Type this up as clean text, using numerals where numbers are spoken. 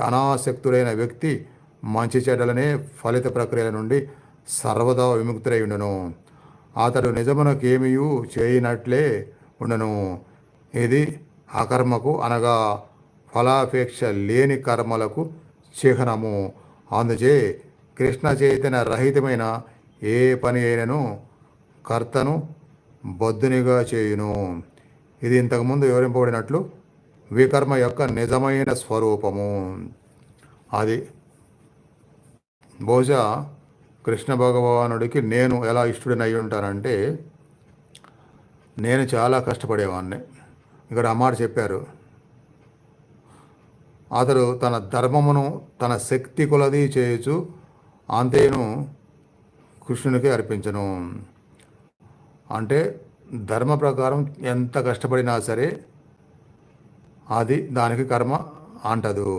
అనాసక్తుడైన వ్యక్తి మంచి చెడ్డలనే ఫలిత ప్రక్రియల నుండి సర్వదా విముక్తుడై ఉండును. అతడు నిజమునకేమియూ చేయనట్లే ఉండను. ఇది అకర్మకు అనగా ఫలాపేక్ష లేని కర్మలకు చిహ్నము. అందుచే కృష్ణ చైతన్య రహితమైన ఏ పని అయినను కర్తను బద్ధునిగా చేయును. ఇది ఇంతకుముందు వివరింపబడినట్లు వికర్మ యొక్క నిజమైన స్వరూపము. అది బహుశా కృష్ణ భగవానుడికి నేను ఎలా ఇష్టడిని అయి ఉంటానంటే, నేను చాలా కష్టపడేవాడిని. ఇక్కడ అమ్మాట చెప్పారు, అతడు తన ధర్మమును తన శక్తి కొలది చేయొచ్చు, అంతేను కృష్ణునికి అర్పించను. అంటే ధర్మ ప్రకారం ఎంత కష్టపడినా సరే అది దానికి కర్మ అంటదు.